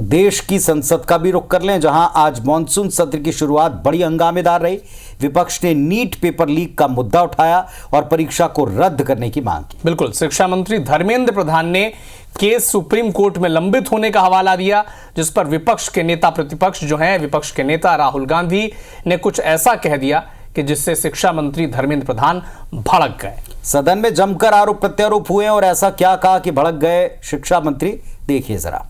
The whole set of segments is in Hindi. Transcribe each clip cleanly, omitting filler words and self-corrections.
देश की संसद का भी रुख कर लें, जहां आज मॉनसून सत्र की शुरुआत बड़ी हंगामेदार रही। विपक्ष ने नीट पेपर लीक का मुद्दा उठाया और परीक्षा को रद्द करने की मांग की। बिल्कुल, शिक्षा मंत्री धर्मेंद्र प्रधान ने केस सुप्रीम कोर्ट में लंबित होने का हवाला दिया, जिस पर विपक्ष के नेता प्रतिपक्ष जो हैं, विपक्ष के नेता राहुल गांधी ने कुछ ऐसा कह दिया कि जिससे शिक्षा मंत्री धर्मेंद्र प्रधान भड़क गए। सदन में जमकर आरोप प्रत्यारोप हुए और ऐसा क्या कहा कि भड़क गए शिक्षा मंत्री, देखिए जरा।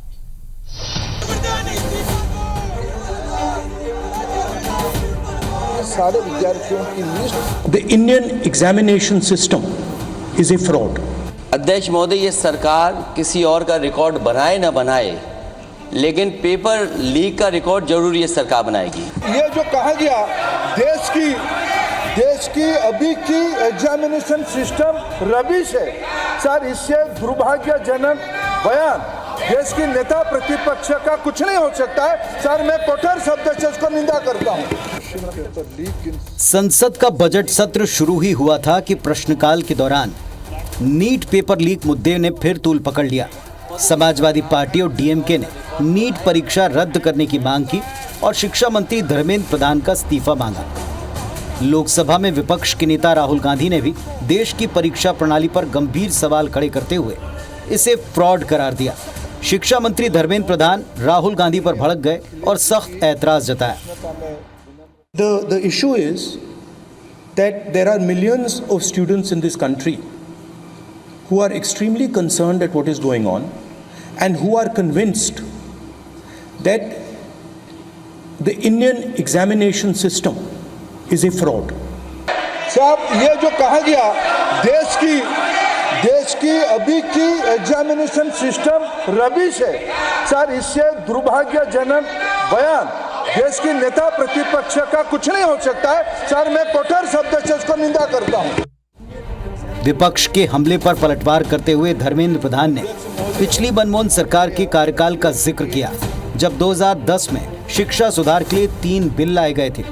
सारे विद्यार्थियों की list. The Indian examination system is a fraud. अध्यक्ष महोदय, ये सरकार किसी और का रिकॉर्ड बनाए ना बनाए, लेकिन पेपर लीक का रिकॉर्ड जरूर ये सरकार बनाएगी। ये जो कहा गया देश की अभी की एग्जामिनेशन सिस्टम रबिश है सर, इससे दुर्भाग्यजनक बयान देश की नेता प्रतिपक्ष का कुछ नहीं हो सकता है सर। मैं कठोर शब्द से इसको निंदा करता हूं। संसद का बजट सत्र शुरू ही हुआ था कि प्रश्नकाल के दौरान नीट पेपर लीक मुद्दे ने फिर तूल पकड़ लिया। समाजवादी पार्टी और डीएमके ने नीट परीक्षा रद्द करने की मांग की और शिक्षा मंत्री धर्मेंद्र प्रधान का इस्तीफा मांगा। लोकसभा में विपक्ष के नेता राहुल गांधी ने भी देश की परीक्षा प्रणाली पर गंभीर सवाल खड़े करते हुए इसे फ्रॉड करार दिया। शिक्षा मंत्री धर्मेंद्र प्रधान राहुल गांधी पर भड़क गए और सख्त ऐतराज जताया। The issue is that there are millions of students in this country who are extremely concerned at what is going on and who are convinced that the Indian examination system is a fraud. साहब, ये जो कहा गया देश की अभी की एग्जामिनेशन सिस्टम रबिश है सर, इससे दुर्भाग्यजनक बयान देश की नेता प्रतिपक्ष का कुछ नहीं हो सकता है सर। मैं कठोर शब्द से इसको निंदा करता हूं। विपक्ष के हमले पर पलटवार करते हुए धर्मेंद्र प्रधान ने पिछली मनमोहन सरकार के कार्यकाल का जिक्र किया, जब 2010 में शिक्षा सुधार के लिए 3 बिल लाए गए थे।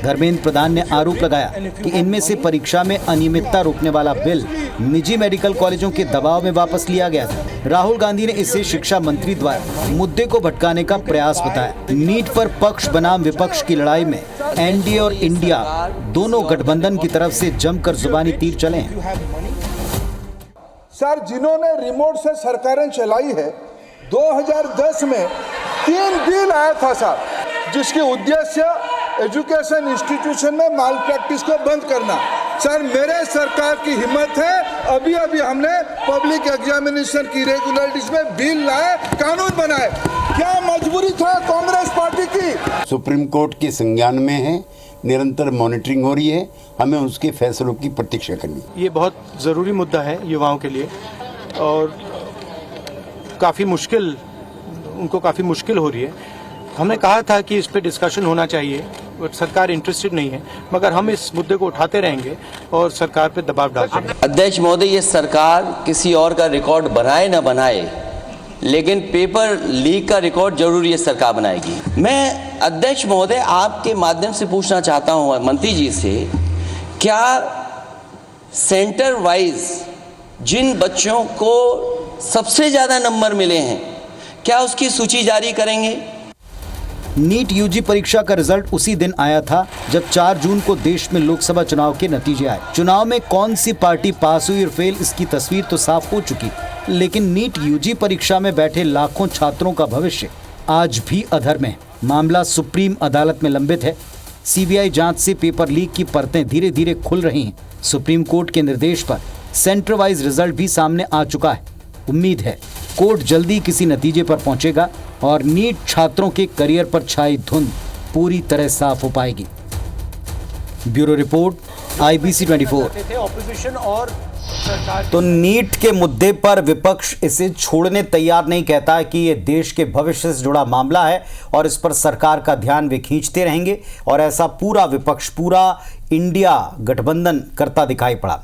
धर्मेंद्र प्रधान ने आरोप लगाया कि इनमें से परीक्षा में अनियमितता रोकने वाला बिल निजी मेडिकल कॉलेजों के दबाव में वापस लिया गया था। राहुल गांधी ने इसे शिक्षा मंत्री द्वारा मुद्दे को भटकाने का प्रयास बताया। नीट पर पक्ष बनाम विपक्ष की लड़ाई में एनडीए और इंडिया दोनों गठबंधन की तरफ से जमकर जुबानी तीर चले हैं। सर, जिन्होंने रिमोट से सरकारें चलाई है, 2010 में 3 बिल आया था सर, जिसके उद्देश्य एजुकेशन इंस्टीट्यूशन में माल प्रैक्टिस को बंद करना। सर, मेरे सरकार की हिम्मत है, अभी हमने पब्लिक एग्जामिनेशन की रेगुलरिटीज में बिल लाए, कानून बनाए। क्या मजबूरी था कांग्रेस पार्टी की? सुप्रीम कोर्ट के संज्ञान में है, निरंतर मॉनिटरिंग हो रही है, हमें उसके फैसलों की प्रतीक्षा करनी। ये बहुत ज़रूरी मुद्दा है युवाओं के लिए और उनको काफ़ी मुश्किल हो रही है। हमने कहा था कि इस पे डिस्कशन होना चाहिए और सरकार इंटरेस्टेड नहीं है, मगर हम इस मुद्दे को उठाते रहेंगे और सरकार पे दबाव डालते रहेंगे। अध्यक्ष महोदय, ये सरकार किसी और का रिकॉर्ड बनाए ना बनाए, लेकिन पेपर लीक का रिकॉर्ड जरूर ये सरकार बनाएगी। मैं अध्यक्ष महोदय आपके माध्यम से पूछना चाहता हूँ मंत्री जी से, क्या सेंटर वाइज जिन बच्चों को सबसे ज़्यादा नंबर मिले हैं, क्या उसकी सूची जारी करेंगे? नीट यूजी परीक्षा का रिजल्ट उसी दिन आया था जब 4 जून को देश में लोकसभा चुनाव के नतीजे आए। चुनाव में कौन सी पार्टी पास हुई और फेल, इसकी तस्वीर तो साफ हो चुकी, लेकिन नीट यूजी परीक्षा में बैठे लाखों छात्रों का भविष्य आज भी अधर में है। मामला सुप्रीम अदालत में लंबित है। सीबीआई जांच से पेपर लीक की परतें धीरे धीरे खुल रही हैं। सुप्रीम कोर्ट के निर्देश पर सेंटर वाइज रिजल्ट भी सामने आ चुका है। उम्मीद है कोर्ट जल्दी किसी नतीजे पर पहुंचेगा और नीट छात्रों के करियर पर छाई धुंध पूरी तरह साफ हो पाएगी। Bureau report, IBC 24। तो नीट के मुद्दे पर विपक्ष इसे छोड़ने तैयार नहीं, कहता है कि ये देश के भविष्य से जुड़ा मामला है और इस पर सरकार का ध्यान वे खींचते रहेंगे, और ऐसा पूरा विपक्ष, पूरा इंडिया गठबंधन करता दिखाई पड़ा।